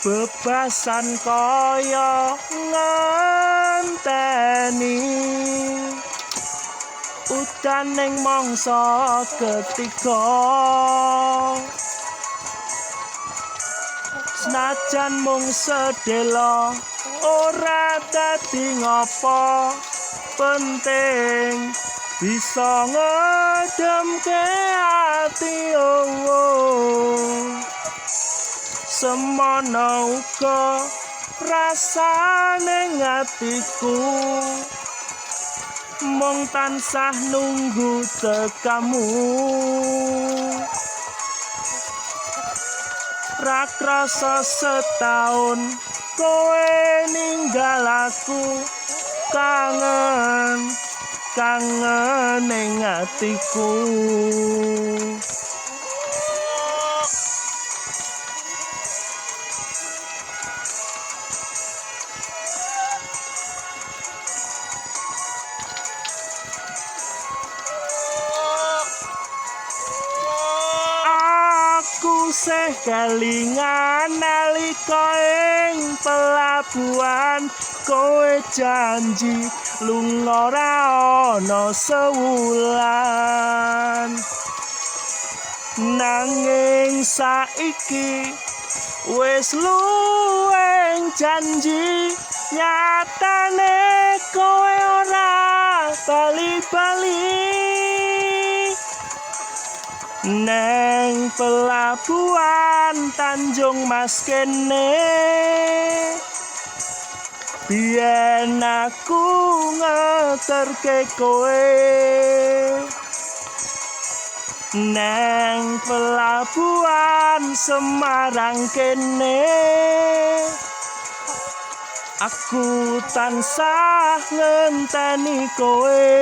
bebasan kaya ngenteni udan ning mangsa ketiga. Senajan mung sedelo ora dadi ngopo, penting bisa ngedemke ati. Semono uga rasane ngatiku, mung tansah nunggu tekamu. Ra krasa setahun kowe ninggal aku, kangen ning atiku. Seh kelingan nalika ing pelabuhan, kowe janji lunga ora ana sewulan. Nanging saiki wis luwih janji, nyatane kowe ora bali-bali. Neng pelabuhan Tanjung Mas kene, biyen aku ngeterke kowe. Neng pelabuhan Semarang kene, aku tansah ngenteni kowe.